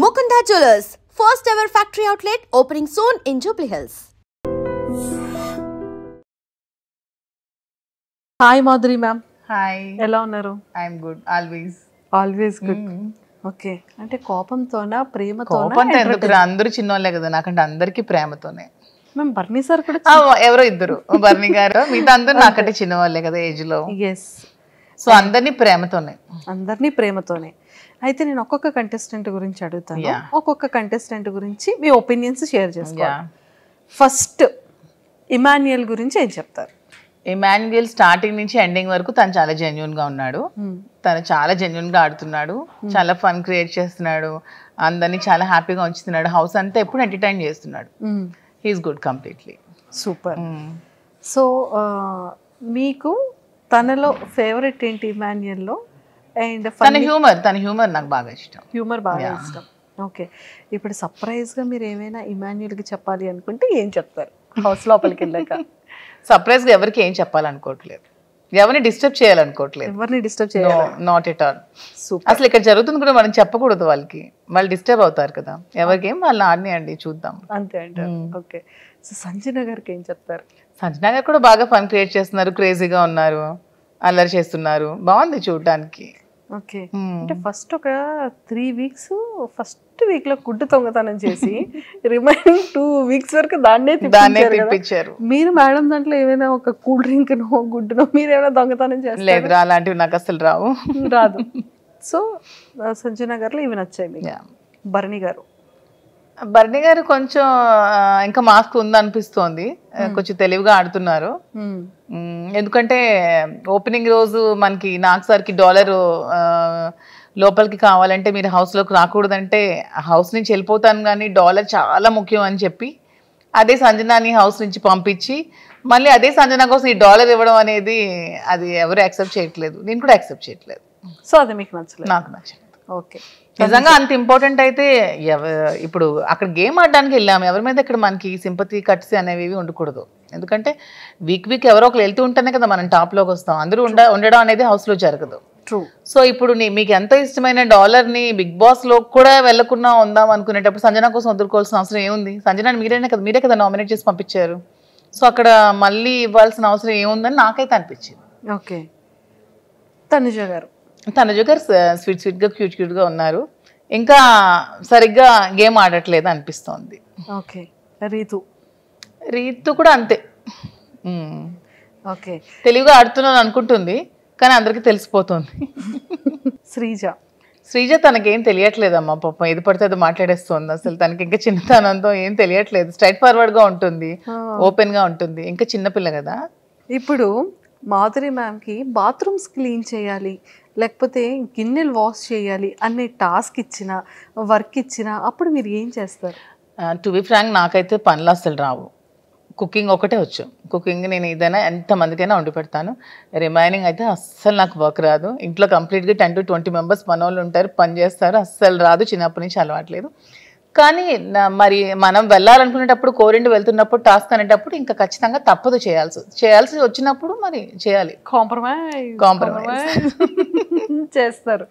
Mukunda Jewelers, first ever factory outlet opening soon in Jubilee Hills. Hi Madhuri ma'am, hi, ఎలా ఉన్నారు? I'm good always. Always good. Okay, అంటే కోపంతోనా ప్రేమతోనా? కోపంతో ఎందుకు? అందరూ చిన్నోళ్ళే కదా, నాకంటే అందరికి ప్రేమతోనే. మ్యామ్ బర్నీ సార్ కూడా ఎవరో ఇద్దరు, బర్నీ గారు, మిగతా అందరూ నాకంటే చిన్నవాళ్ళే కదా ఏజ్ లో. ఎస్, సో అందరినీ ప్రేమతోనే. అందరినీ ప్రేమతోనే. అయితే నేను ఒక్కొక్క కంటెస్టెంట్ గురించి అడుగుతాను, ఒక్కొక్క కంటెస్టెంట్ గురించి మీ ఒపీనియన్స్ షేర్ చేసుకోవాలి. ఫస్ట్ ఇమాన్యుయల్ గురించి ఏం చెప్తారు? ఇమాన్యుయల్ స్టార్టింగ్ నుంచి ఎండింగ్ వరకు తను చాలా జెన్యున్ గా ఉన్నాడు. తను చాలా జెన్యున్ గా ఆడుతున్నాడు, చాలా ఫన్ క్రియేట్ చేస్తున్నాడు, అందరినీ చాలా హ్యాపీగా ఉంచుతున్నాడు, హౌస్ అంతా ఎప్పుడు ఎంటర్టైన్ చేస్తున్నాడు. He is good completely. Super. So మీకు తనలో ఫేవరెట్ ఏంటి ఇమాన్యుయల్లో? అండ్ తన హ్యూమర్ నాకు బాగా ఇష్టం. హ్యూమర్ బాగా ఇష్టం. ఓకే, ఇప్పుడు సర్ప్రైజ్గా మీరు ఏమైనా ఇమాన్యుయల్కి చెప్పాలి అనుకుంటే ఏం చెప్తారు హౌస్ లోపలికి వెళ్ళాక? సర్ప్రైజ్ గా ఎవరికి ఏం చెప్పాలనుకోవట్లేదు, ఎవరిని డిస్టర్బ్ చేయాలనుకోవట్లేదు. ఎవరిని డిస్టర్బ్ చేయాలి? Not at all. అసలు ఇక్కడ జరుగుతుంది కూడా మనం చెప్పకూడదు, వాళ్ళకి వాళ్ళు డిస్టర్బ్ అవుతారు కదా. ఎవరికేం వాళ్ళు ఆడినాయండి, చూద్దాం అంతే అంటారు. ఓకే, సో సంజన గారికి ఏం చెప్తారు? సంజన గారు కూడా బాగా ఫన్ క్రియేట్ చేస్తున్నారు, క్రేజీగా ఉన్నారు, అల్లరి చేస్తున్నారు, బాగుంది చూడటానికి. ఓకే, అంటే ఫస్ట్ ఒక 3 weeks ఫస్ట్ వీక్ లో గుడ్డు దొంగతనం చేసి రిమైనింగ్ 2 weeks వరకు దాన్నే తిప్పించారు. మీరు మేడం దాంట్లో ఏమైనా ఒక కూల్ డ్రింక్ నో గుడ్డునో మీరు ఏమైనా దొంగతనం చేస్తారు? లేదు, అలాంటివి నాకు అసలు రాదు. సో సంజన గారిలో ఇవి నచ్చాయి మీకు. బర్నీ గారు కొంచెం ఇంకా మాస్క్ ఉందనిపిస్తోంది, కొంచెం తెలివిగా ఆడుతున్నారు. ఎందుకంటే ఓపెనింగ్ రోజు మనకి నాకు సార్కి డాలర్ లోపలికి కావాలంటే మీరు హౌస్లోకి రాకూడదంటే హౌస్ నుంచి వెళ్ళిపోతాను, కానీ డాలర్ చాలా ముఖ్యం అని చెప్పి అదే సంజనాని హౌస్ నుంచి పంపించి మళ్ళీ అదే సంజన కోసం ఈ డాలర్ ఇవ్వడం అనేది అది ఎవరు యాక్సెప్ట్ చేయట్లేదు, నేను కూడా యాక్సెప్ట్ చేయట్లేదు. సో అది మీకు నచ్చలేదు? నాకు నచ్చలేదు. ఓకే, నిజంగా అంత ఇంపార్టెంట్ అయితే ఇప్పుడు అక్కడ గేమ్ ఆడడానికి వెళ్ళాము, ఎవరి మీద ఇక్కడ మనకి సింపతి కట్స్ అనేవి ఉండకూడదు. ఎందుకంటే వీక్ ఎవరో ఒకరు వెళ్తూ ఉంటేనే కదా మనం టాప్లోకి వస్తాం, అందరూ ఉండడం అనేది హౌస్లో జరగదు. ట్రూ. సో ఇప్పుడు మీకు ఎంతో ఇష్టమైన డాలర్ని బిగ్ బాస్లో కూడా వెళ్ళకుండా ఉందాం అనుకునేటప్పుడు సంజన కోసం వదులుకోవాల్సిన అవసరం ఏముంది? సంజన మీరే కదా నామినేట్ చేసి పంపించారు. సో అక్కడ మళ్ళీ ఇవ్వాల్సిన అవసరం ఏముందని నాకైతే అనిపించింది. ఓకే, తనుజ గారు స్వీట్గా క్యూట్గా ఉన్నారు, ఇంకా సరిగ్గా గేమ్ ఆడట్లేదు అనిపిస్తోంది. ఓకే, రీతు కూడా అంతే. ఓకే, తెలివిగా ఆడుతున్నాను అనుకుంటుంది కానీ అందరికీ తెలిసిపోతుంది. శ్రీజ తనకేం తెలియట్లేదమ్మా పాపం, ఏది పడితే అది మాట్లాడేస్తుంది. అసలు తనకి ఇంకా చిన్నతనంతో ఏం తెలియట్లేదు, స్ట్రైట్ ఫార్వర్డ్గా ఉంటుంది, ఓపెన్గా ఉంటుంది, ఇంకా చిన్నపిల్ల కదా. ఇప్పుడు మాధురి మ్యామ్కి బాత్రూమ్స్ క్లీన్ చేయాలి లేకపోతే గిన్నెలు వాష్ చేయాలి అనే టాస్క్ ఇచ్చిన వర్క్ ఇచ్చిన అప్పుడు మీరు ఏం చేస్తారు? టు బి ఫ్రాంక్ నాకైతే పనులు అసలు రావు, కుకింగ్ ఒకటే వచ్చు. కుకింగ్ నేను ఏదైనా ఎంతమందికైనా వండి పెడతాను, రిమైనింగ్ అయితే అస్సలు నాకు వర్క్ రాదు. ఇంట్లో కంప్లీట్గా 10 to 20 members పని వాళ్ళు ఉంటారు, పని చేస్తారు, అస్సలు రాదు, చిన్నప్పటి నుంచి అలవాట్లేదు. కానీ మరి మనం వెళ్ళాలనుకునేటప్పుడు కోరిండి వెళ్తున్నప్పుడు టాస్క్ అనేటప్పుడు ఇంకా ఖచ్చితంగా తప్పదు, చేయాల్సి వచ్చినప్పుడు మరి చేయాలి, కాంప్రమైజ్ చేస్తారు.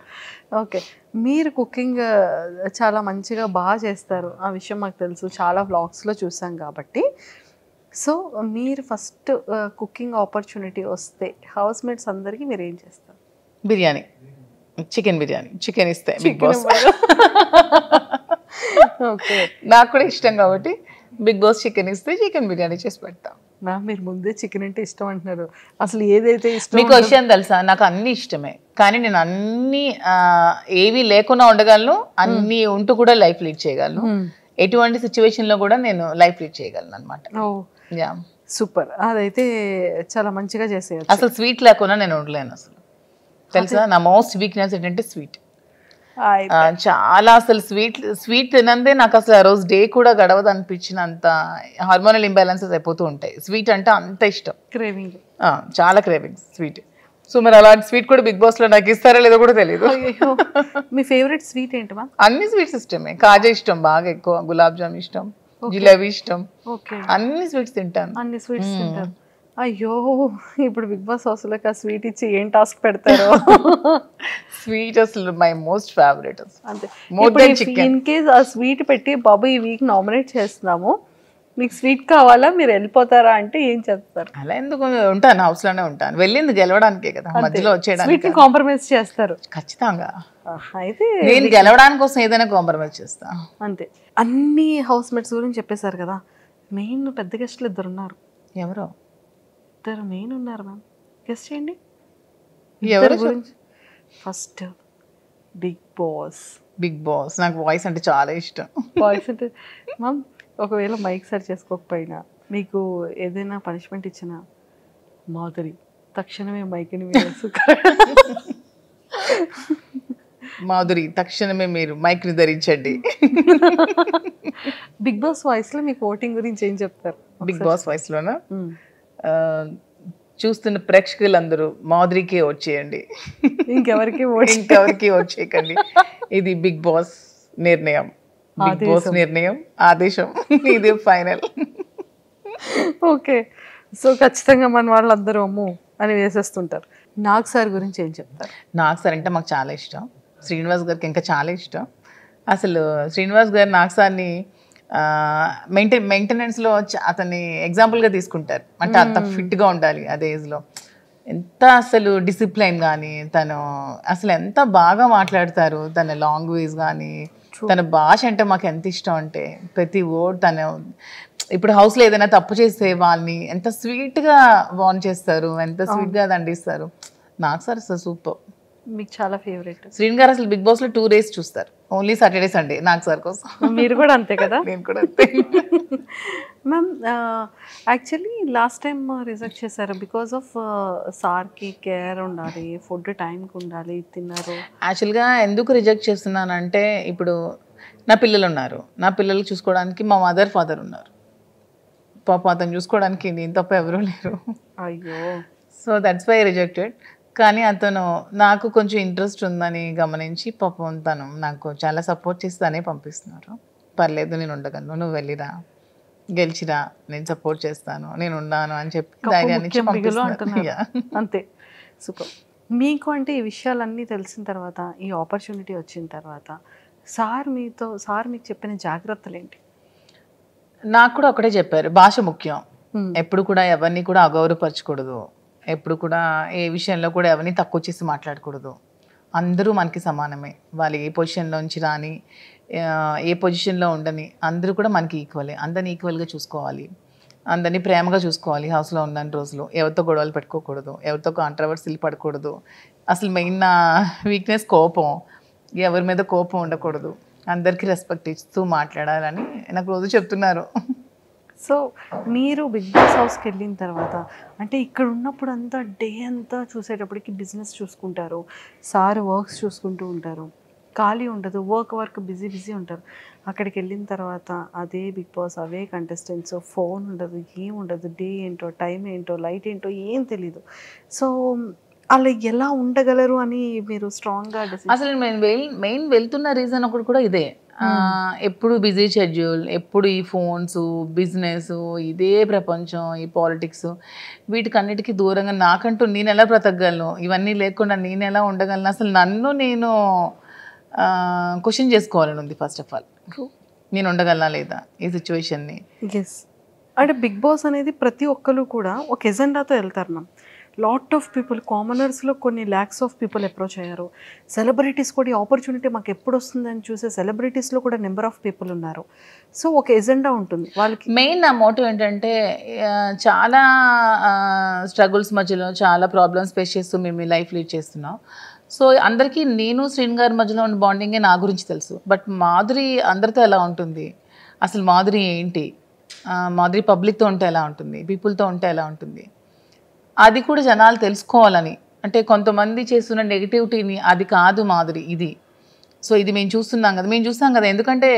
ఓకే, మీరు కుకింగ్ చాలా మంచిగా బాగా చేస్తారు, ఆ విషయం మాకు తెలుసు, చాలా వ్లాగ్స్లో చూసాం కాబట్టి. సో మీరు ఫస్ట్ కుకింగ్ ఆపర్చునిటీ వస్తే హౌస్ మేట్స్ అందరికీ మీరు ఏం చేస్తారు? చికెన్ బిర్యానీ ఇస్తే బిగ్ బాస్. ఓకే, నాకు కూడా ఇష్టం కాబట్టి బిగ్ బాస్ చికెన్ ఇస్తే చికెన్ బిర్యానీ చేసి పెడతాం. మీరు ముందే చికెన్ అంటే ఇష్టం అంటున్నారు, అసలు ఏదైతే ఇష్టం? మీకు విషయం తెలుసా, నాకు అన్ని ఇష్టమే, కానీ నేను అన్ని ఏవి లేకుండా ఉండగలను, అన్ని ఉంటూ కూడా లైఫ్ లీడ్ చేయగలను, ఎటువంటి సిచ్యువేషన్ లో కూడా నేను లైఫ్ లీడ్ చేయగలను అనమాట. సూపర్, అదైతే చాలా మంచిగా చేసేది. అసలు స్వీట్ లేకుండా నేను ఉండలేను అసలు, తెలుసా? నా మోస్ట్ వీక్నెస్ ఏంటంటే స్వీట్. చాలా అసలు స్వీట్ తినందే నాకు అసలు ఆ రోజు డే కూడా గడవదు అనిపించినంత హార్మోనల్ ఇంబ్యాలెన్సెస్ అయిపోతూ ఉంటాయి. స్వీట్ అంటే అంత ఇష్టం, క్రేవింగ్, చాలా క్రేవింగ్ స్వీట్. సో మరి అలాంటి స్వీట్ కూడా బిగ్ బాస్ లో నాకు ఇస్తారా లేదో కూడా తెలియదు. మీ ఫేవరెట్ స్వీట్ ఏంటి? అన్ని స్వీట్స్ ఇష్టమే, కాజా ఇష్టం బాగా ఎక్కువ, గులాబ్ జామ్ ఇష్టం, జిలేబీ ఇష్టం, అన్ని స్వీట్స్ తింటాను. అయ్యో ఇప్పుడు బిగ్ బాస్ హౌస్లోకి ఆ స్వీట్ ఇచ్చి ఏం టాస్క్ పెడతారో. స్వీట్ అసలు మై మోస్ట్ ఫేవరెట్. అంతే. More than chicken. In case ఆ స్వీట్ పెట్టి బాబు ఈ వీక్ నామినేట్ చేస్తున్నాము, మీకు స్వీట్ కావాలా, మీరు వెళ్ళిపోతారా అంటే ఏం చెప్తారు? అలా ఎందుకు ఉంటాను, హౌస్ లోనే ఉంటాను. వెళ్ళింది గెలవడానికే కదా, మధ్యలో వచ్చేయడానికి స్వీట్ కాంప్రమైజ్ చేస్తారు ఖచ్చితంగా. అయితే నేను గెలవడానికి కోసం ఏదైనా కాంప్రమైజ్ చేస్తా అంతే. అన్ని హౌస్ మేట్స్ గురించి చెప్పేశారు కదా, మెయిన్ పెద్ద గెస్ట్లు 2 ఉన్నారు. ఎవరో 2 మెయిన్ ఉన్నారు మ్యామ్, గెస్ట్ చేయండి ఎవరు గురించి. First Bigg Boss. Bigg Boss నాకు వాయిస్ అంటే చాలా ఇష్టం. వాయిస్ అంటే మ్యామ్ ఒకవేళ మైక్ సరి చేసుకోకపోయినా మీకు ఏదైనా పనిష్మెంట్ ఇచ్చినా మాధురి తక్షణమే మైక్ని మాధురి తక్షణమే మీరు మైక్ ని ధరించండి. బిగ్ బాస్ వాయిస్ లో మీకు ఓటింగ్ గురించి ఏం చెప్తారు? బిగ్ బాస్ వాయిస్ లోనా? చూస్తున్న ప్రేక్షకులందరూ మాధురికే ఓట్ చేయండి, ఇంకెవరికి ఓట్ చేయకండి. ఇది బిగ్ బాస్ నిర్ణయం, బిగ్ బాస్ నిర్ణయం, ఆదేశం, ఇది ఫైనల్. ఓకే, సో ఖచ్చితంగా మన వాళ్ళందరూ అమ్ము అని వేసేస్తుంటారు. నాగ్ సార్ గురించి ఏం చెప్తారు? నాగ్ సార్ అంటే మాకు చాలా ఇష్టం, శ్రీనివాస్ గారికి ఇంకా చాలా ఇష్టం. అసలు శ్రీనివాస్ గారు నాగ్ సార్ని మెయింటెనెన్స్లో అతన్ని ఎగ్జాంపుల్గా తీసుకుంటారు. అంటే అంత ఫిట్గా ఉండాలి అదే ఏజ్లో. ఎంత అసలు డిసిప్లైన్ కానీ, తను అసలు ఎంత బాగా మాట్లాడతారు, తన లాంగ్వేజ్ కానీ, తన భాష అంటే మాకు ఎంత ఇష్టం అంటే ప్రతి వర్డ్ తను. ఇప్పుడు హౌస్లో ఏదైనా తప్పు చేస్తే వాళ్ళని ఎంత స్వీట్గా వార్న్ చేస్తారు, ఎంత స్వీట్గా దండిస్తారు. నాకు సార్ అసలు సూపర్. మీకు చాలా ఫేవరెట్ శ్రీన్ గారు. అసలు బిగ్ బాస్లో 2 days చూస్తారు, ఓన్లీ సాటర్డే సండే నాకు సార్ కోసం. మీరు కూడా అంతే కదా? నేను కూడా అంతే ma'am. Actually last time reject చేశారు బికాస్ ఆఫ్ సార్కి కేర్ ఉండాలి, ఫుడ్ టైంకి ఉండాలి, తిన్నారు. యాక్చువల్గా ఎందుకు రిజెక్ట్ చేస్తున్నానంటే, ఇప్పుడు నా పిల్లలు ఉన్నారు, నా పిల్లలు చూసుకోవడానికి మా మదర్ ఫాదర్ ఉన్నారు. పాప అతను చూసుకోవడానికి నేను తప్ప ఎవరూ లేరు. అయ్యో. So that's why rejected. కానీ అతను నాకు కొంచెం ఇంట్రెస్ట్ ఉందని గమనించి పాపం తను నాకు చాలా సపోర్ట్ చేసి తనే పంపిస్తున్నారు. పర్లేదు నేను ఉండగలను, నువ్వు వెళ్ళిరా, గెలిచిరా, నేను సపోర్ట్ చేస్తాను, నేను ఉన్నాను అని చెప్పి ధైర్యాన్ని ఇచ్చి పంపిస్తున్నారు. అంతే. సూపర్. మీకు అంటే ఈ విషయాలన్నీ తెలిసిన తర్వాత, ఈ ఆపర్చునిటీ వచ్చిన తర్వాత సార్ మీకు చెప్పిన జాగ్రత్తలు ఏంటి? నాకు కూడా ఒకటే చెప్పారు, భాష ముఖ్యం. ఎప్పుడు కూడా ఎవరిని కూడా అగౌరవపరచకూడదు, ఎప్పుడు కూడా ఏ విషయంలో కూడా ఎవరిని తక్కువ చేసి మాట్లాడకూడదు. అందరూ మనకి సమానమే, వాళ్ళు ఏ పొజిషన్లోంచి రాని, ఏ పొజిషన్లో ఉండని, అందరూ కూడా మనకి ఈక్వలే. అందరిని ఈక్వల్గా చూసుకోవాలి, అందరినీ ప్రేమగా చూసుకోవాలి. హౌస్లో ఉన్న రోజులు ఎవరితో గొడవలు పెట్టుకోకూడదు, ఎవరితో కాంట్రవర్సీలు పడకూడదు. అసలు మెయిన్ నా వీక్నెస్ కోపం, ఎవరి మీద కోపం ఉండకూడదు, అందరికీ రెస్పెక్ట్ ఇస్తూ మాట్లాడాలని నాకు రోజు చెప్తున్నారు. సో మీరు బిగ్ బాస్ హౌస్కి వెళ్ళిన తర్వాత, అంటే ఇక్కడ ఉన్నప్పుడు అంతా డే అంతా చూసేటప్పటికి బిజినెస్ చూసుకుంటారు, సార్ వర్క్స్ చూసుకుంటూ ఉంటారు, ఖాళీ ఉండదు, వర్క్ బిజీ ఉంటారు. అక్కడికి వెళ్ళిన తర్వాత అదే బిగ్ బాస్, అవే కంటెస్టెంట్స్, ఫోన్ ఉండదు, ఏం ఉండదు, డే ఏంటో, టైం ఏంటో, లైట్ ఏంటో ఏం తెలీదు. సో అలా ఎలా ఉండగలరు అని మీరు స్ట్రాంగ్గా అసలు మెయిన్ వెళ్తున్న రీజన్ ఒకటి కూడా ఇదే. ఎప్పుడు బిజీ షెడ్యూల్, ఎప్పుడు ఈ ఫోన్స్, బిజినెస్, ఇదే ప్రపంచం, ఈ పాలిటిక్స్, వీటికన్నిటికీ దూరంగా నాకంటూ నేను ఎలా బ్రతకగలను, ఇవన్నీ లేకుండా నేను ఎలా ఉండగలను, అసలు నన్ను నేను క్వశ్చన్ చేసుకోవాలని ఉంది. ఫస్ట్ ఆఫ్ ఆల్ నేను ఉండగలనా లేదా ఈ సిచ్యువేషన్ని. ఎస్, అంటే బిగ్ బాస్ అనేది ప్రతి ఒక్కరు కూడా ఒక ఎజెండాతో వెళ్తారు. మ్యామ్, లాట్ ఆఫ్ పీపుల్, కామనర్స్లో కొన్ని ల్యాక్స్ ఆఫ్ పీపుల్ అప్రోచ్ అయ్యారు. సెలబ్రిటీస్ కూడా ఈ ఆపర్చునిటీ మాకు ఎప్పుడు వస్తుందని చూసే సెలబ్రిటీస్లో కూడా నెంబర్ ఆఫ్ పీపుల్ ఉన్నారు. సో ఒక ఎజెండా ఉంటుంది వాళ్ళకి. మెయిన్ నా మోటివ్ ఏంటంటే, చాలా స్ట్రగుల్స్ మధ్యలో చాలా ప్రాబ్లమ్స్ ఫేస్ చేస్తూ మేము లైఫ్ లీడ్ చేస్తున్నాం. సో అందరికీ నేను శ్రీన్ గారి మధ్యలో ఉన్న బాండింగే నా గురించి తెలుసు. బట్ మాధురి అందరితో ఎలా ఉంటుంది, అసలు మాధురి ఏంటి, మాధురి పబ్లిక్తో ఉంటే ఎలా ఉంటుంది, పీపుల్తో ఉంటే ఎలా ఉంటుంది, అది కూడా జనాలు తెలుసుకోవాలని. అంటే కొంతమంది చేస్తున్న నెగిటివిటీని, అది కాదు మాధురి, ఇది. సో ఇది మేము చూస్తాం కదా. ఎందుకంటే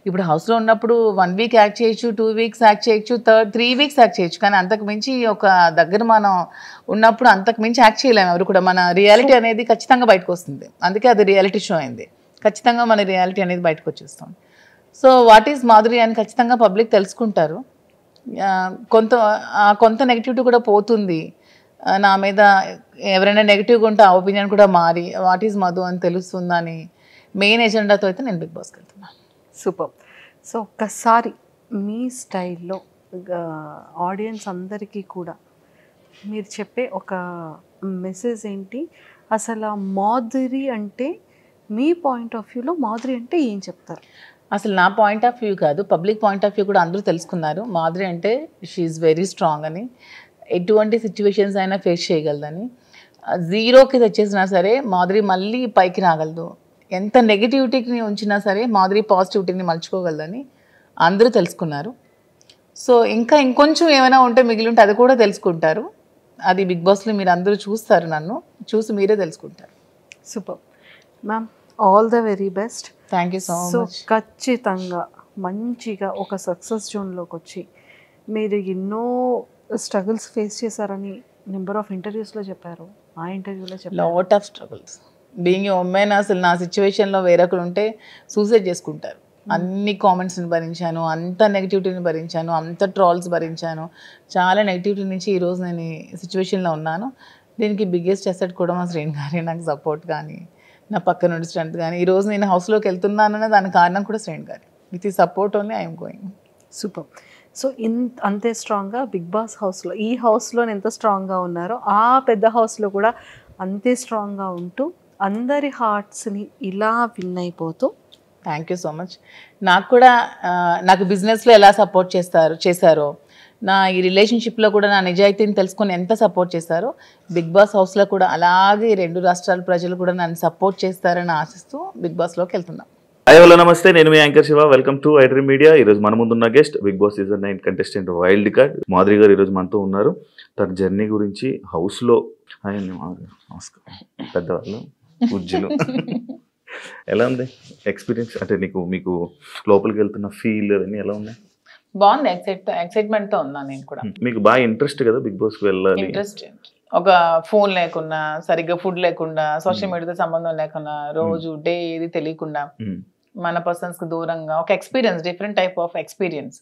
ఇప్పుడు హౌస్లో ఉన్నప్పుడు 1 week యాక్ట్ చేయొచ్చు, 2 weeks యాక్ట్ చేయొచ్చు, 3 weeks యాక్ట్ చేయొచ్చు. కానీ అంతకు మించి ఒక దగ్గర మనం ఉన్నప్పుడు అంతకు మించి యాక్ట్ చేయలేము ఎవరు కూడా. మన రియాలిటీ అనేది ఖచ్చితంగా బయటకు వస్తుంది. అందుకే అది రియాలిటీ షో అయింది. ఖచ్చితంగా మన రియాలిటీ అనేది బయటకు వచ్చేస్తుంది. సో వాట్ ఈజ్ మాధురి అని ఖచ్చితంగా పబ్లిక్ తెలుసుకుంటారు. కొంత నెగిటివిటీ కూడా పోతుంది. నా మీద ఎవరైనా నెగిటివ్గా ఉంటే ఆ ఒపీనియన్ కూడా మారి వాట్ ఈజ్ మధు అని తెలుస్తుందని మెయిన్ ఎజెండాతో అయితే నేను బిగ్ బాస్కి వెళ్తున్నాను. సూపర్. సో ఒక్కసారి మీ స్టైల్లో ఆడియన్స్ అందరికీ కూడా మీరు చెప్పే ఒక మెసేజ్ ఏంటి? అసలు మాధురి అంటే మీ పాయింట్ ఆఫ్ వ్యూలో మాధురి అంటే ఏం చెప్తారు? అసలు నా పాయింట్ ఆఫ్ వ్యూ కాదు, పబ్లిక్ పాయింట్ ఆఫ్ వ్యూ కూడా అందరూ తెలుసుకున్నారు. మాధురి అంటే షీఈ్ వెరీ స్ట్రాంగ్ అని, ఎటువంటి సిచ్యువేషన్స్ అయినా ఫేస్ చేయగలదని, జీరోకి తెచ్చేసినా సరే మాధురి మళ్ళీ పైకి రాగలదు, ఎంత నెగిటివిటీని ఉంచినా సరే మాధురి పాజిటివిటీని మలుచుకోగలదని అందరూ తెలుసుకున్నారు. సో ఇంకా ఇంకొంచెం ఏమైనా ఉంటే మిగిలి ఉంటే అది కూడా తెలుసుకుంటారు. అది బిగ్ బాస్లో మీరు అందరూ చూస్తారు, నన్ను చూసి మీరే తెలుసుకుంటారు. Super ma'am, all the very best. Thank you so much. ఖచ్చితంగా మంచిగా ఒక సక్సెస్ జోన్లోకి వచ్చి మీరు ఎన్నో స్ట్రగుల్స్ ఫేస్ చేశారని నెంబర్ ఆఫ్ ఇంటర్వ్యూస్లో చెప్పారు, ఆ ఇంటర్వ్యూలో చెప్పారు. Lot of struggles. Being a women అసలు నా సిచ్యువేషన్లో వేరొకరు ఉంటే సూసైడ్ చేసుకుంటారు. అన్ని కామెంట్స్ని భరించాను, అంత నెగిటివిటీని భరించాను, అంత ట్రాల్స్ భరించాను, చాలా నెగిటివిటీ నుంచి ఈరోజు నేను ఈ సిచ్యువేషన్లో ఉన్నాను. దీనికి బిగ్గెస్ట్ అసెట్ కూడా మా శ్రేణి గారి నాకు సపోర్ట్ కానీ, నా పక్క నుండి స్ట్రెంత్ కానీ, ఈరోజు నేను హౌస్లోకి వెళ్తున్నాననే దానికి కారణం కూడా శ్రేణి గారి. విత్ ఈ support only I'm going. Super. So అంతే స్ట్రాంగ్గా బిగ్ బాస్ హౌస్లో, ఈ హౌస్లో ఎంత స్ట్రాంగ్గా ఉన్నారో ఆ పెద్ద హౌస్లో కూడా అంతే స్ట్రాంగ్గా ఉంటూ అందరి హార్ట్స్ని ఇలా విన్ అయిపోతూ. Thank you so much. నాకు కూడా నాకు బిజినెస్లో ఎలా సపోర్ట్ చేశారో, నా ఈ రిలేషన్షిప్లో కూడా నా నిజాయితీని తెలుసుకొని ఎంత సపోర్ట్ చేశారో, బిగ్ బాస్ హౌస్లో కూడా అలాగే 2 రాష్ట్రాల ప్రజలు కూడా నన్ను సపోర్ట్ చేస్తారని ఆశిస్తూ బిగ్ బాస్లోకి వెళ్తున్నాం. హాయ్ హలో నమస్తే, నేను మీ anchor Shiva. Welcome to iDream media. ఈరోజు మన ముందున్న guest big boss season 9 contestant wild card Madhuri garu ఈరోజు మనతో ఉన్నారు. తన జర్నీ గురించి హౌస్లో నమస్కారం పెద్దవాళ్ళు ఉజ్జులు ఎలా ఉంది ఎక్స్పీరియన్స్, అంటే మీకు లోపలికి వెళ్తున్న ఫీల్ అవన్నీ ఎలా ఉన్నాయి? బాగుంది, ఎక్సైట్మెంట్తో ఉన్నాను నేను కూడా. మీకు బాగా ఇంట్రెస్ట్ కదా బిగ్ బాస్కి వెళ్ళాలి? ఇంట్రెస్ట్. ఒక ఫోన్ లేకుండా, సరిగ్గా ఫుడ్ లేకుండా, సోషల్ మీడియాతో సంబంధం లేకుండా, రోజు డే ఏది తెలియకుండా మన పర్సన్స్కి దూరంగా ఒక experience, different type of experience.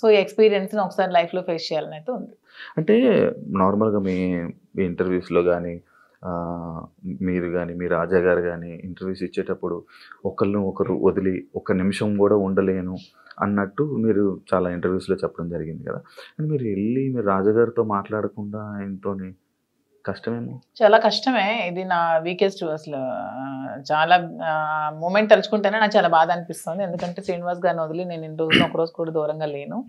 So ఈ ఎక్స్పీరియన్స్ని ఒకసారి లైఫ్లో ఫేస్ చేయాలని అయితే ఉంది. అంటే నార్మల్గా మీ ఇంటర్వ్యూస్లో కానీ మీరు కానీ మీ రాజా గారు కానీ ఇంటర్వ్యూస్ ఇచ్చేటప్పుడు ఒకరు వదిలి ఒక్క నిమిషం కూడా ఉండలేను అన్నట్టు మీరు చాలా ఇంటర్వ్యూస్లో చెప్పడం జరిగింది కదా. అండ్ మీరు వెళ్ళి మీరు రాజాగారితో మాట్లాడకుండా ఆయనతోని కష్టమేమో? చాలా కష్టమే. ఇది నా వీకెస్ట్. అసలు చాలా మూమెంట్ తలుచుకుంటేనే నాకు చాలా బాధ అనిపిస్తుంది. ఎందుకంటే శ్రీనివాస్ గారిని వదిలి నేను ఇన్ని రోజులు ఒకరోజు కూడా దూరంగా లేను.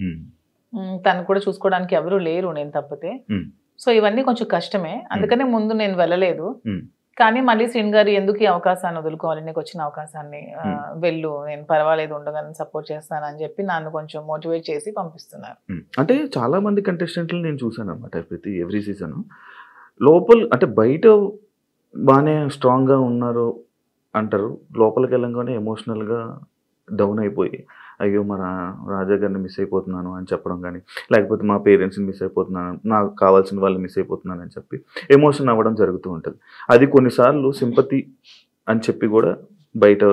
తను కూడా చూసుకోవడానికి ఎవరు లేరు నేను తప్పితే. సో ఇవన్నీ కొంచెం కష్టమే, అందుకనే ముందు నేను వెళ్ళలేదు. కానీ మళ్ళీ శ్రీని గారు ఎందుకు ఈ అవకాశాన్ని వదులుకోవాలి, నీకు వచ్చిన అవకాశాన్ని వెళ్ళు, నేను పర్వాలేదు ఉండగానే సపోర్ట్ చేస్తానని చెప్పి నన్ను కొంచెం మోటివేట్ చేసి పంపిస్తున్నారు. అంటే చాలా మంది కంటెస్టెంట్లు నేను చూసాను అనమాట. ఎవ్రీ సీజన్ లోపల అంటే బయట బాగానే స్ట్రాంగ్గా ఉన్నారు అంటారు, లోపలికి వెళ్ళంగానే ఎమోషనల్గా డౌన్ అయిపోయి అయ్యో మన రాజా గారిని మిస్ అయిపోతున్నాను అని చెప్పడం కానీ, లేకపోతే మా పేరెంట్స్ని మిస్ అయిపోతున్నాను, నాకు కావాల్సిన వాళ్ళు మిస్ అయిపోతున్నాను అని చెప్పి ఎమోషన్ అవ్వడం జరుగుతూ ఉంటుంది. అది కొన్నిసార్లు సింపతి అని చెప్పి కూడా బయట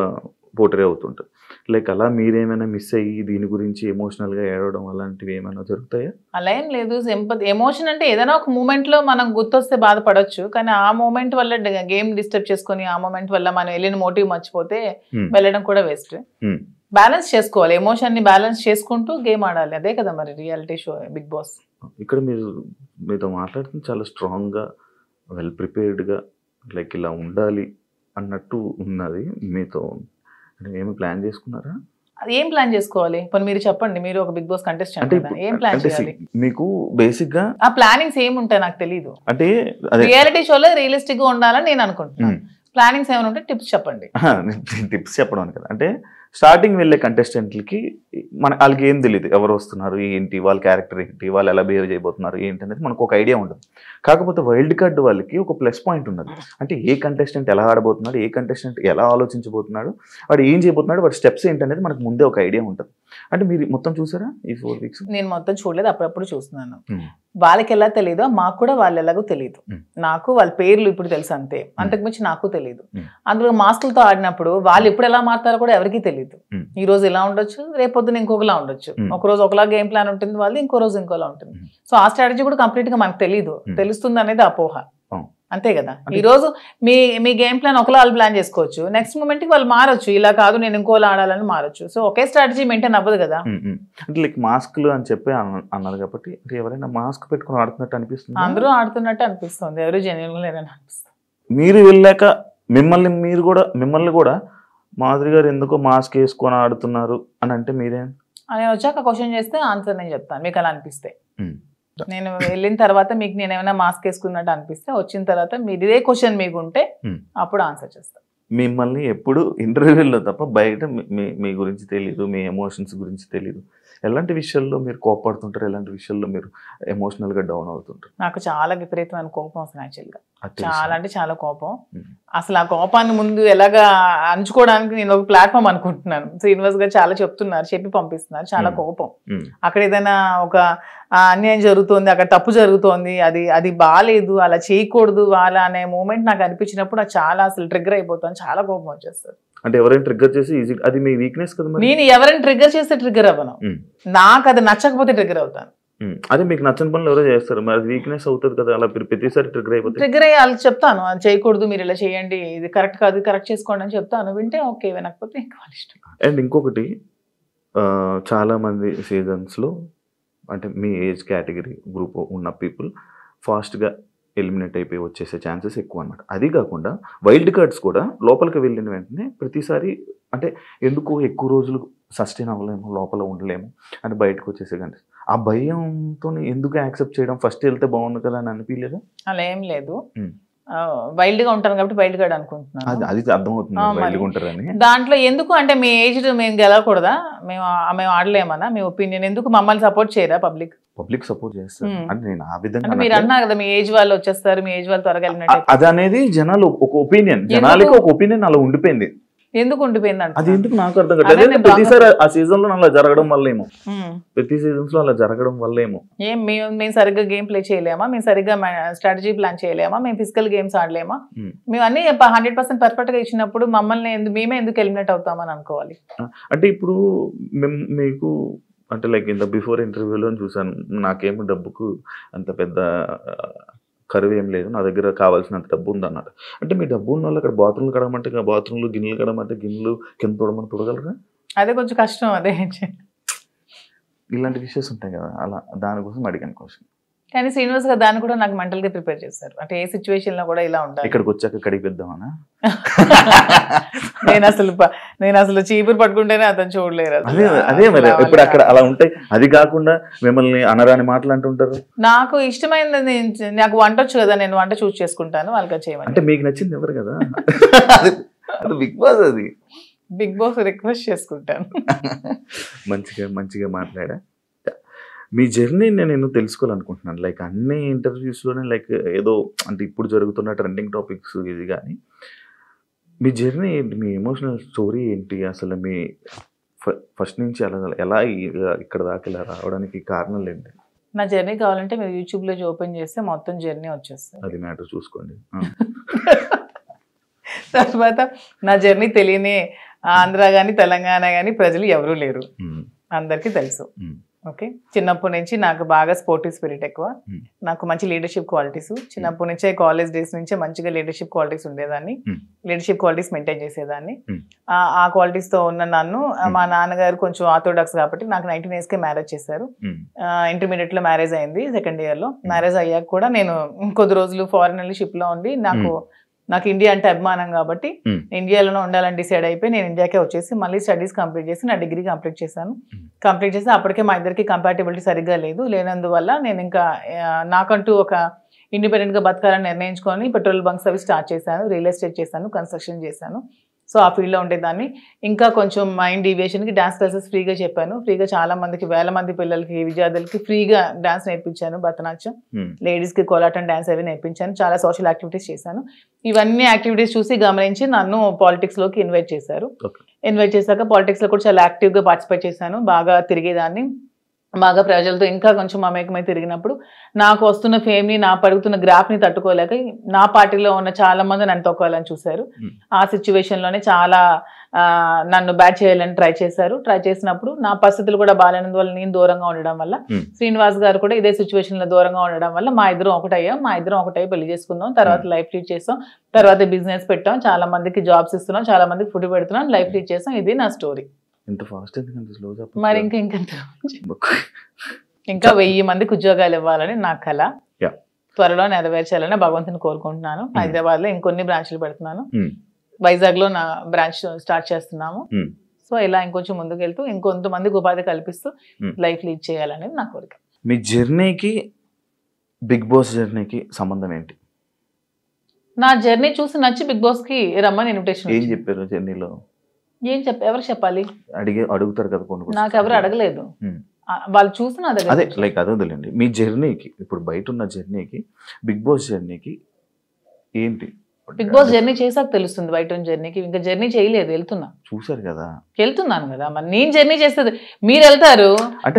పోటరీ అవుతుంటుంది. లైక్ అలా మీరేమైనా మిస్ అయ్యి దీని గురించి ఎమోషనల్గా ఏడవడం అలాంటివి ఏమైనా జరుగుతాయా? అలా ఏం లేదు. సింపతి, ఎమోషన్ అంటే ఏదైనా ఒక మూమెంట్లో మనం గుర్తొస్తే బాధపడవచ్చు, కానీ ఆ మూమెంట్ వల్ల గేమ్ డిస్టర్బ్ చేసుకొని ఆ మూమెంట్ వల్ల మనం వెళ్ళిన మోటివ్ మర్చిపోతే వెళ్ళడం కూడా వేస్ట్. బ్యాలెన్స్ చేసుకోవాలి, ఎమోషన్ ని బ్యాలెన్స్ చేసుకుంటూ గేమ్ ఆడాలి. అదే కదా మరి రియాలిటీ షో బిగ్ బాస్. ఇక్కడ మీతో మాట్లాడుతుంది చాలా స్ట్రాంగ్గా, వెల్ ప్రిపేర్డ్గా, లైక్ ఇలా ఉండాలి అన్నట్టు ఉన్నది మీతో. ఏమి ప్లాన్ చేసుకున్నారా? అది ఏం ప్లాన్ చేసుకోవాలి? ఇప్పుడు మీరు చెప్పండి, మీరు ఒక బిగ్ బాస్ కంటెస్టెంట్, ఏం ప్లాన్ చేయాలి? మీకు బేసిక్ గా ఆ ప్లానింగ్స్ ఏముంటాయి నాకు తెలియదు. అంటే రియాలిటీ షోలో రియలిస్టిక్ గా ఉండాలని నేను అనుకుంటున్నాను. ప్లానింగ్స్ ఏమైనా ఉంటే టిప్స్ చెప్పండి. టిప్స్ చెప్పడం కదా, అంటే స్టార్టింగ్ వెళ్ళే కంటెస్టెంట్లకి వాళ్ళకి ఏం తెలియదు, ఎవరు వస్తున్నారు ఏంటి, వాళ్ళ క్యారెక్టర్ ఏంటి, వాళ్ళు ఎలా బిహేవ్ చేయబోతున్నారు ఏంటి అనేది మనకు ఒక ఐడియా ఉంటుంది. కాకపోతే వైల్డ్ కార్డ్ వాళ్ళకి ఒక ప్లస్ పాయింట్ ఉన్నది. అంటే ఏ కంటెస్టెంట్ ఎలా ఆడబోతున్నాడు, ఏ కంటెస్టెంట్ ఎలా ఆలోచించబోతున్నాడు, వాడు ఏం చేయబోతున్నాడు, వాడి స్టెప్స్ ఏంటి అనేది మనకు ముందే ఒక ఐడియా ఉంటుంది. అంటే మీరు మొత్తం చూసారా ఈ 4 weeks? నేను మొత్తం చూడలేదు, అప్పుడప్పుడు చూస్తున్నాను. వాళ్ళకి ఎలా తెలియదో మాకు కూడా వాళ్ళు ఎలాగో తెలియదు. నాకు వాళ్ళ పేర్లు ఇప్పుడు తెలుసు అంతే, అంతకుమించి నాకు తెలియదు. అందులో మాస్కులతో ఆడినప్పుడు వాళ్ళు ఎప్పుడు ఎలా మారుతారో కూడా ఎవరికి తెలియదు. ఈ రోజు ఇలా ఉండొచ్చు, రేపొద్దున ఇంకొకలా ఉండొచ్చు. ఒక రోజు ఒకలా గేమ్ ప్లాన్ ఉంటుంది వాళ్ళు, ఇంకో రోజు ఇంకోలా ఉంటుంది. సో ఆ స్ట్రాటజీ కూడా కంప్లీట్ గా మనకు తెలియదు, తెలుస్తుంది అనేది అపోహ అంతే కదా. ఈ రోజు మీ గేమ్ ప్లాన్ ఒకలా వాళ్ళు ప్లాన్ చేసుకోవచ్చు, నెక్స్ట్ మూమెంట్ కి వాళ్ళు మారొచ్చు, ఇలా కాదు నేను ఇంకోలా ఆడాలని మారొచ్చు. సో ఒకే స్ట్రాటజీ మెయింటైన్ అవ్వదు కదా. అంటే లైక్ మాస్క్లు అని చెప్పి అన్నారు కాబట్టి ఎవరైనా మాస్క్ పెట్టుకుని ఆడుతున్నట్టు అనిపిస్తుంది? అందరూ ఆడుతున్నట్టు అనిపిస్తుంది, ఎవరు జెన్యున్ లేరని అనిపిస్తుంది. మీరు వెళ్ళాక మిమ్మల్ని కూడా మాధురి గారు ఎందుకో మాస్క్ వేసుకొని ఆడుతున్నారు అని అంటే మీరేం? నేను వచ్చాక క్వశ్చన్ చేస్తే ఆన్సర్ నేను చెప్తాను, మీకు అలా అనిపిస్తే. నేను వెళ్ళిన తర్వాత మీకు నేను ఏమైనా మాస్క్ వేసుకున్నట్టు అనిపిస్తే, వచ్చిన తర్వాత మీరు ఇదే క్వశ్చన్ మీకు ఉంటే అప్పుడు ఆన్సర్ చేస్తాను. మిమ్మల్ని ఎప్పుడు ఇంటర్వ్యూలో తప్ప బయట మీ గురించి తెలియదు, మీ ఎమోషన్స్ గురించి తెలియదు. ఎలాంటి విషయాల్లో మీరు కోపడుతుంటారు, ఎలాంటి విషయాల్లో మీరు ఎమోషనల్ గా డౌన్ అవుతుంటారు? నాకు చాలా విపరీతమైన కోపం అసలు, యాక్చువల్గా చాలా అంటే చాలా కోపం. అసలు ఆ కోపాన్ని ముందు ఎలాగా అంచుకోవడానికి నేను ఒక ప్లాట్ఫామ్ అనుకుంటున్నాను. శ్రీనివాస్ గారు చాలా చెప్తున్నారు, చెప్పి పంపిస్తున్నారు. చాలా కోపం, అక్కడ ఏదైనా ఒక అన్యాయం జరుగుతోంది, అక్కడ తప్పు జరుగుతోంది, అది బాగాలేదు, అలా చేయకూడదు వాళ్ళ అనే మూమెంట్ నాకు అనిపించినప్పుడు నాకు చాలా అసలు ట్రిగ్గర్ అయిపోతాను, చాలా కోపం వచ్చేస్తుంది. అంటే ఎవరైనా ట్రిగ్గర్ చేసి ఈజీ, అది మీ వీక్నెస్ కదా. నేను ఎవరైనా ట్రిగ్గర్ చేస్తే ట్రిగ్గర్ అవ్వను, నాకు అది నచ్చకపోతే ట్రిగ్గర్ అవుతాను. అదే మీకు నచ్చని పనులు ఎవరో చేస్తారు, మరి అది వీక్నెస్ అవుతుంది కదా. అలా ప్రతిసారి ట్రిగ్గర్ అయిపోతుంది. ట్రిగ్గర్ అయ్యి వాళ్ళకి చెప్తాను, అది చేయకూడదు, మీరు ఇలా చేయండి, ఇది కరెక్ట్ కాదు, కరెక్ట్ చేసుకోండి అని చెప్తాను. వింటే ఓకే, వినకపోతే ఇంకా వాళ్ళ ఇష్టం. అండ్ ఇంకొకటి, చాలా మంది సీజన్స్లో అంటే మీ ఏజ్ కేటగిరీ గ్రూప్ ఉన్న పీపుల్ ఫాస్ట్గా ఎలిమినేట్ అయిపోయి వచ్చేసే ఛాన్సెస్ ఎక్కువ అనమాట. అది కాకుండా వైల్డ్ కార్డ్స్ కూడా లోపలికి వెళ్ళిన వెంటనే ప్రతిసారి అంటే ఎందుకు ఎక్కువ రోజులు సస్టైన్ అవ్వలేము, లోపల ఉండలేము అని బయటకు వచ్చేసే కానీ ఆ భయంతో ఎందుకు యాక్సెప్ట్ చేయడం, ఫస్ట్ వెళ్తే బాగుంది కదా అని అనిపించలేదా? అలా ఏం లేదు, వైల్డ్ గా ఉంటాను కాబట్టి వైల్డ్ కార్డ్ అనుకుంటున్నాను. అది అర్థమవుతుంది వైల్డ్ ఉంటారని. దాంట్లో ఎందుకు అంటే మీ ఏజ్ మేము గెలవకూడదా, మేము ఆడలేమన్నా మీ ఒపీనియన్, ఎందుకు మమ్మల్ని సపోర్ట్ చేయరా పబ్లిక్ సపోర్ట్ చేస్తారు అంటే నేను ఆ విధంగా. అంటే మీరు అన్నారు కదా మీ ఏజ్ వాళ్ళు వచ్చేస్తారు, మీ ఏజ్ వాళ్ళు త్వరగా వెళ్ళినట్టు, అది అనేది జనాలు ఒక ఒపీనియన్, జనాలకి ఒక ఒపీనియన్ అలా ఉండిపోయింది. ఎందుకు ఉండిపోయింది అంటే అది ఎందుకు నాకు అర్థం కాదు. ప్రతిసారి ఆ సీజన్ లో అలా జరగడం వల్లేమో, ప్రతి సీజన్స్ లో అలా జరగడం వల్లేమో. మేము సరిగ్గా గేమ్ ప్లే చేయలేమా, మేము సరిగ్గా స్ట్రాటజీ ప్లాన్ చేయలేమా, మేము ఫిజికల్ గేమ్స్ ఆడలేమా, మేము అన్ని 100% పర్ఫెక్ట్ గా ఇచ్చినప్పుడు మమ్మల్ని మేమే ఎందుకు ఎలిమినేట్ అవుతామని అనుకోవాలి. అంటే ఇప్పుడు మీకు అంటే లైక్ ఇంత బిఫోర్ ఇంటర్వ్యూలో చూసాను, నాకేమో డబ్బుకు అంత పెద్ద కరువు ఏం లేదు, నా దగ్గర కావాల్సినంత డబ్బు ఉందన్నారు. అంటే మీ డబ్బు ఉన్న వాళ్ళు అక్కడ బాత్రూమ్లు కడగమంటే బాత్రూమ్లు, గిన్నెలు కడగమంటే గిన్నెలు, కింద తోడమని తొడగలరా? అదే కొంచెం కష్టం. అదే ఇలాంటి విషయాలు ఉంటాయి కదా, అలా దానికోసం అడిగాను క్వశ్చన్. కానీ శ్రీనివాస్ గారు దాన్ని కూడా నాకు మెంటల్ గా ప్రిపేర్ చేశారు, అంటే ఏ సిచ్యువేషన్ లో కూడా ఇలా ఉండాలి. ఇక్కడికి వచ్చాక కడిగిద్దామనా? నేను అసలు చీపురు పట్టుకుంటేనే అతను చూడలేరు. అదే మరి ఇప్పుడు అక్కడ అలా ఉంటాయి. అది కాకుండా మిమ్మల్ని అనరాని మాటలు అంటుంటారు. నాకు ఇష్టమైనది, నాకు వంట వచ్చు కదా, నేను వంట చూస్ చేసుకుంటాను, వాళ్ళకి చేయమని. అంటే మీకు నచ్చింది ఎవరు కదా, అది బిగ్ బాస్, అది బిగ్ బాస్ రిక్వెస్ట్ చేసుకుంటాను. మంచిగా మాట్లాడా. మీ జర్నీని నేను తెలుసుకోవాలనుకుంటున్నాను. లైక్ అన్ని ఇంటర్వ్యూస్లోనే లైక్ ఏదో అంటే ఇప్పుడు జరుగుతున్న ట్రెండింగ్ టాపిక్స్ ఇది, కానీ మీ జర్నీ ఏంటి, మీ ఎమోషనల్ స్టోరీ ఏంటి, అసలు మీ ఫస్ట్ నుంచి ఎలా ఇక్కడ దాకా ఇలా రావడానికి కారణాలు ఏంటి? నా జర్నీ కావాలంటే మీరు యూట్యూబ్లో ఓపెన్ చేస్తే మొత్తం జర్నీ వచ్చేస్తుంది, అది మ్యాటర్ చూసుకోండి. తర్వాత నా జర్నీ తెలియని ఆంధ్ర కానీ తెలంగాణ కానీ ప్రజలు ఎవరూ లేరు, అందరికీ తెలుసు. ఓకే, చిన్నప్పటి నుంచి నాకు బాగా స్పోర్టివ్ స్పిరిట్ ఎక్కువ, నాకు మంచి లీడర్షిప్ క్వాలిటీస్ చిన్నప్పటి నుంచే, కాలేజ్ డేస్ నుంచే మంచిగా లీడర్షిప్ క్వాలిటీస్ ఉండేదాన్ని, లీడర్షిప్ క్వాలిటీస్ మెయింటైన్ చేసేదాన్ని. ఆ క్వాలిటీస్ తో ఉన్న నన్ను మా నాన్నగారు కొంచెం ఆర్థోడాక్స్ కాబట్టి నాకు 19 years కే మ్యారేజ్ చేశారు. ఇంటర్మీడియట్ లో మ్యారేజ్ అయింది, సెకండ్ ఇయర్ లో. మ్యారేజ్ అయ్యాక కూడా నేను కొద్ది రోజులు ఫారెన్ వెళ్ళి షిప్ లో ఉండి, నాకు ఇండియా అంటే అభిమానం కాబట్టి ఇండియాలోనే ఉండాలని డిసైడ్ అయిపోయి నేను ఇండియాకే వచ్చేసి మళ్ళీ స్టడీస్ కంప్లీట్ చేసి నా డిగ్రీ కంప్లీట్ చేశాను. కంప్లీట్ చేసి అప్పటికే మా ఇద్దరికి కంపాటిబిలిటీ సరిగ్గా లేనందువల్ల నేను ఇంకా నాకంటూ ఒక ఇండిపెండెంట్గా బతకాలని నిర్ణయించుకొని పెట్రోల్ బంక్స్ అవి స్టార్ట్ చేశాను, రియల్ ఎస్టేట్ చేశాను, కన్స్ట్రక్షన్ చేశాను. సో ఆ ఫీల్డ్లో ఉండేదాన్ని. ఇంకా కొంచెం మైండ్ డీవియేషన్కి డాన్స్ క్లాసెస్ ఫ్రీగా చెప్పాను. ఫ్రీగా చాలా మందికి, వేల మంది పిల్లలకి, విద్యార్థులకి ఫ్రీగా డాన్స్ నేర్పించాను. భరతనాట్యం, లేడీస్కి కోలాటం డాన్స్ అవి నేర్పించాను. చాలా సోషల్ యాక్టివిటీస్ చేశాను. ఇవన్నీ యాక్టివిటీస్ చూసి గమనించి నన్ను పాలిటిక్స్లోకి ఇన్వైట్ చేశారు. ఇన్వైట్ చేశాక పాలిటిక్స్లో కూడా చాలా యాక్టివ్గా పార్టిసిపేట్ చేశాను. బాగా తిరిగేదాన్ని, బాగా ప్రజలతో ఇంకా కొంచెం మమేకమై తిరిగినప్పుడు నాకు వస్తున్న ఫేమ్ని, నా పడుగుతున్న గ్రాఫ్ని తట్టుకోలేక నా పార్టీలో ఉన్న చాలా మంది నన్ను తొక్కాలని చూశారు. ఆ సిచ్యువేషన్లోనే చాలా నన్ను బ్యాట్ చేయాలని ట్రై చేశారు. ట్రై చేసినప్పుడు నా పరిస్థితులు కూడా బాగాలేనందువల్ల, నేను దూరంగా ఉండడం వల్ల, శ్రీనివాస్ గారు కూడా ఇదే సిచ్యువేషన్లో దూరంగా ఉండడం వల్ల మా ఇద్దరం ఒకటై పెళ్లి చేసుకుందాం, తర్వాత లైఫ్ లీడ్ చేస్తాం, తర్వాత బిజినెస్ పెట్టాం, చాలా మందికి జాబ్స్ ఇస్తున్నాం, చాలా మందికి ఫుడ్ పెడుతున్నాం, లైఫ్ లీడ్ చేస్తాం. ఇది నా స్టోరీ. మరి ఇంకా 1000 మందికి ఉద్యోగాలు ఇవ్వాలని నా కళ. త్వరలో నెరవేర్చాలని భగవంతుని కోరుకుంటున్నాను. హైదరాబాద్ లో ఇంకొన్ని బ్రాంచ్లు పెడుతున్నాను. వైజాగ్ లో నా బ్రాంచ్ స్టార్ట్ చేస్తున్నాము. సో ఇలా ఇంకొంచెం ముందుకు వెళ్తూ ఇంకొంతమందికి ఉపాధి కల్పిస్తూ లైఫ్ లీడ్ చేయాలనేది నా కోరిక. మీ జర్నీకి బిగ్ బాస్ జర్నీకి సంబంధం ఏంటి? నా జర్నీ చూసి నచ్చి బిగ్ బాస్ కి రమ్మని ఇన్విటేషన్. ఏం చెప్పారు జర్నీలో? ఎవరు చెప్పాలి? అడుగుతారు కదా కొన్ని. నాకు ఎవరు అడగలేదు, వాళ్ళు చూసి నా దగ్గర. అదే లైక్ అదే వదిలేండి. మీ జర్నీకి, ఇప్పుడు బయట ఉన్న జర్నీకి బిగ్ బాస్ జర్నీకి ఏంటి? బిగ్ బాస్ జర్నీ చేసాక తెలుస్తుంది. బయట ఉన్న జర్నీకి ఇంకా జర్నీ చేయలేదు, చూసారు కదా, వెళ్తున్నాను కదా. మరి నేను జర్నీ చేస్తుంది, మీరు వెళ్తారు,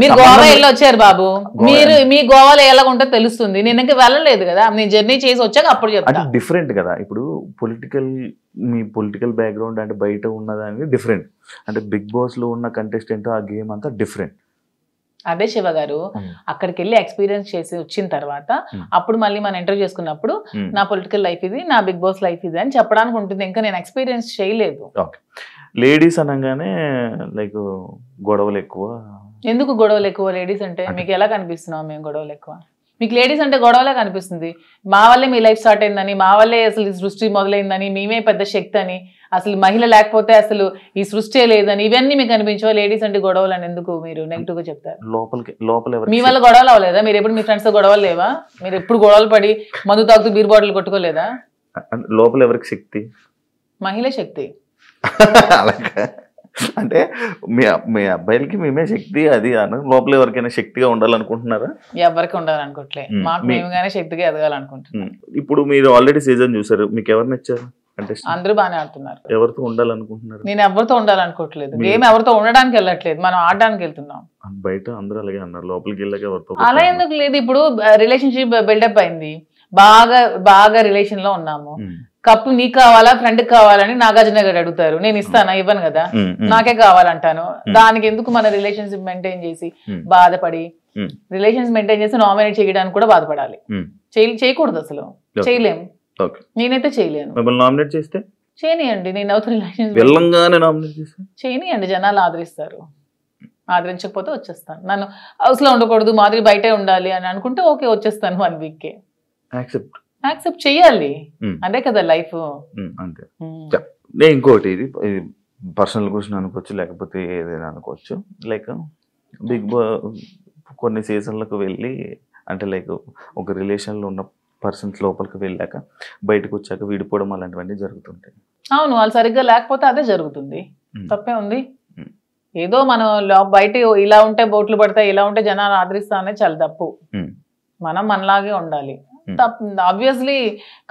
మీరు గోవా వెళ్ళి వచ్చారు బాబు, మీరు మీ గోవాలో ఎలా ఉంటుందో తెలుస్తుంది. నేను ఇంకా వెళ్ళలేదు కదా, నేను జర్నీ చేసి వచ్చాక అప్పుడు చెప్తాను. డిఫరెంట్ కదా. ఇప్పుడు మీ పొలిటికల్ బ్యాక్గ్రౌండ్ అంటే బయట ఉన్నదానికి డిఫరెంట్, అంటే బిగ్ బాస్ లో ఉన్న కంటెస్టెంట్ ఆ గేమ్ అంతా డిఫరెంట్. అదే శివ గారు, అక్కడికి వెళ్ళి ఎక్స్పీరియన్స్ చేసి వచ్చిన తర్వాత అప్పుడు మళ్ళీ మనం ఇంటర్వ్యూ చేసుకున్నప్పుడు నా పొలిటికల్ లైఫ్ ఇది, నా బిగ్ బాస్ లైఫ్ ఇది అని చెప్పడానికి ఉంటుంది. ఇంకా నేను ఎక్స్పీరియన్స్ చేయలేదు. లేడీస్ అనగానే లైక్ గొడవలు ఎక్కువ. ఎందుకు గొడవలు ఎక్కువ? లేడీస్ అంటే మీకు ఎలా కనిపిస్తున్నావు మేము గొడవలు ఎక్కువ? మీకు లేడీస్ అంటే గొడవలే కనిపిస్తుంది. మా వల్లే మీ లైఫ్ స్టార్ట్ అయిందని, మా వల్లే అసలు ఈ సృష్టి మొదలైందని, మేమే పెద్ద శక్తి అని, అసలు మహిళ లేకపోతే అసలు ఈ సృష్టి లేదని, ఇవన్నీ మీకు అనిపించవా? లేడీస్ అంటే గొడవలు అని ఎందుకు మీరు నెగిటివ్ గా చెప్తారు? మీ వల్ల గొడవలు అవ్వలేదా? మీరు ఎప్పుడు మీ ఫ్రెండ్స్ తో గొడవలు లేవా? మీరు ఎప్పుడు గొడవలు పడి మందు తాగుతూ బీర్ బాటిల్ కొట్టుకోలేదా? లోపల ఎవరికి శక్తి? మహిళ శక్తి. అంటే మీ అబ్బాయిలకి మేమే శక్తి అది అన్న, లోపల ఎవరికైనా శక్తిగా ఉండాలనుకుంటున్నారా? ఎవరికి ఉండాలనుకోవట్లే, మాకు మేముగానే శక్తిగా ఎదగాలనుకుంటున్నాం. ఇప్పుడు మీరు ఆల్రెడీ సీజన్ చూసారు, మీకు ఎవరు నచ్చారు? అంటే అందరూ బాగానే ఆడుతున్నారు. ఎవరితో ఉండాలనుకుంటున్నారు? నేను ఎవరితో ఉండాలనుకోవట్లేదు, గేమ్ ఎవరితో ఉండడానికి వెళ్ళట్లేదు, మనం ఆడడానికి వెళ్తున్నాం. బయట అందరూ అలాగే అన్నారు, లోపలికి వెళ్ళాక ఎవరితో అలా ఎందుకు లేదు. ఇప్పుడు రిలేషన్షిప్ బిల్డప్ అయింది, బాగా రిలేషన్ లో ఉన్నాము, కప్పు నీకు కావాలా ఫ్రెండ్ కావాలని నాగార్జున గారు అడుగుతారు, నేను ఇస్తానా? ఇవ్వను కదా, నాకే కావాలంటాను. దానికి ఎందుకు మన రిలేషన్షిప్ మెయింటైన్ చేసి బాధపడి, రిలేషన్స్ మెయింటైన్ చేసి నామినేట్ చేయడానికి కూడా బాధపడాలి? చేయకూడదు, అసలు చేయలేము. నేనైతే చేయలేను. నామినేట్ చేస్తే చేయనియండి, నేను అవుతా రిలేషన్స్ చేయనియండి, జనాలు ఆదరిస్తారు. ఆదరించకపోతే వచ్చేస్తాను. నన్ను హౌస్ లో ఉండకూడదు, మాదిరి బయటే ఉండాలి అని అనుకుంటే ఓకే, వచ్చేస్తాను 1 వీక్. యాక్సెప్ట్ చెయ్యాలి, అదే కదా లైఫ్. అంతే. నేను ఇంకోటి, ఇది పర్సనల్ క్వశ్చన్ అనుకోవచ్చు, లేకపోతే ఏదైనా అనుకోవచ్చు. లైక్ బిగ్ బాస్ కొన్ని సీజన్లకు వెళ్ళి, అంటే లైక్ ఒక రిలేషన్లో ఉన్న పర్సన్స్ లోపలికి వెళ్ళాక బయటకు వచ్చాక విడిపోవడం అలాంటివన్నీ జరుగుతుంటాయి. అవును, వాళ్ళు సరిగ్గా లేకపోతే అదే జరుగుతుంది, తప్పే ఉంది. ఏదో మనం బయట ఇలా ఉంటే బోట్లు పడతాయి, ఇలా ఉంటే జనాలు ఆదరిస్తా అనేది చాలా తప్పు. మనం మనలాగే ఉండాలి. ఆబ్వియస్లీ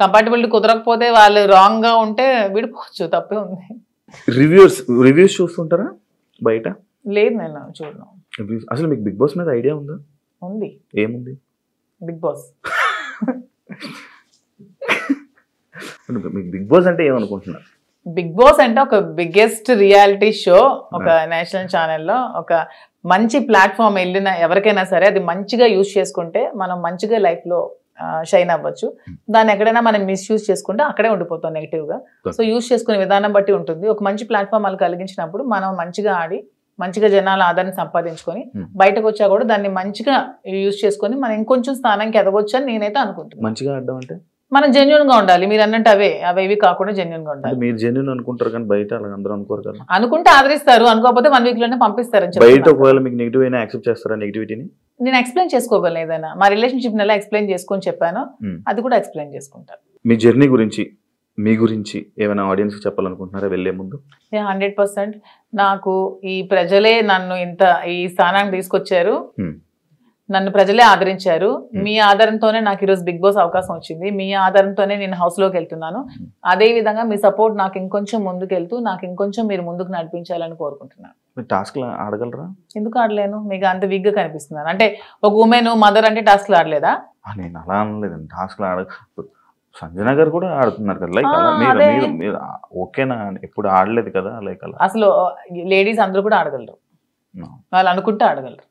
కంపాటబిలిటీ కుదరకపోతే వాళ్ళు రాంగ్ గా ఉంటే విడిపోవచ్చు, తప్పే ఉంది. రివ్యూస్ చూస్తుంటారా బయట? లేదు, నేను చూడను. అసలు మీకు బిగ్ బాస్ మీద ఐడియా ఉందా? ఉంది. ఏముంది? Bigg Boss. మీకు బిగ్ బాస్ అంటే ఏమనుకుంటున్నారు? బిగ్ బాస్ అంటే ఒక బిగ్గెస్ట్ రియాలిటీ షో, ఒక నేషనల్ ఛానల్లో ఒక మంచి ప్లాట్ఫామ్ వెళ్ళిన ఎవరికైనా సరే అది మంచిగా యూజ్ చేసుకుంటే మనం మంచిగా లైఫ్లో షైన్ అవ్వచ్చు. దాన్ని ఎక్కడైనా మనం మిస్యూజ్ చేసుకుంటే అక్కడే ఉండిపోతాం నెగిటివ్గా. సో యూజ్ చేసుకునే విధానం బట్టి ఉంటుంది. ఒక మంచి ప్లాట్ఫామ్ వాళ్ళు కలిగించినప్పుడు మనం మంచిగా ఆడి మంచిగా జనాల ఆదరణ సంపాదించుకొని బయటకు వచ్చా కూడా దాన్ని మంచిగా యూజ్ చేసుకొని మనం ఇంకొంచెం స్థానానికి ఎదగొచ్చు అని నేనైతే అనుకుంటున్నాను. మంచిగా ఆడడం అంటే మనం జెన్యున్ గా ఉండాలి. మీరు అన్నట్టు అవేవి కాకుండా జెన్యున్ గా ఉండాలి. మీరు జెన్యున్ అనుకుంటారు కానీ బయట అలా అందరూ అనుకోరు కదా. అనుకుంటే ఆదరిస్తారు, అనుకోకపోతే 1 వీక్ లోనే పంపిస్తారు. బయట ఒకవేళ మీకు నెగిటివ్ అయినా యాక్సెప్ట్ చేస్తారా? నెగిటివిటీని నేను ఎక్స్ప్లెయిన్ చేసుకోగలను, ఏదైనా మా రిలేషన్షిప్ ఎలా ఎక్స్ప్లెయిన్ చేసుకొని చెప్పాను అది కూడా ఎక్స్ప్లెయిన్ చేసుకుంటాను. మీ జర్నీ గురించి మీ గురించి ఏమైనా ఆడియన్స్ చెప్పాలనుకుంటున్నారా వెళ్ళే ముందు? 100% నాకు ఈ ప్రజలే నన్ను ఇంత ఈ స్థానానికి తీసుకొచ్చారు, నన్ను ప్రజలే ఆదరించారు. మీ ఆధారంతోనే నాకు ఈరోజు బిగ్ బాస్ అవకాశం వచ్చింది, మీ ఆధారంతోనే నేను హౌస్లోకి వెళ్తున్నాను. అదే విధంగా మీ సపోర్ట్ నాకు ఇంకొంచెం ముందుకు వెళ్తూ నాకు ఇంకొంచెం మీరు ముందుకు నడిపించాలని కోరుకుంటున్నాను. మీరు టాస్క్లు ఆడగలరా? ఎందుకు ఆడలేను? మీకు అంత వీక్గా కనిపిస్తున్నాను అంటే ఒక ఉమెన్ మదర్ అంటే టాస్క్లు ఆడలేదా? నేను అలా అనలేదండి, టాస్క్లు సంజన గారు కూడా ఆడుతున్నారు కదా, లైక్ అలా అదే. మీరు ఓకేనా? ఎప్పుడు ఆడలేదు కదా లైక్ అలా. అసలు లేడీస్ అందరూ కూడా ఆడగలరు, వాళ్ళు అనుకుంటే ఆడగలరు.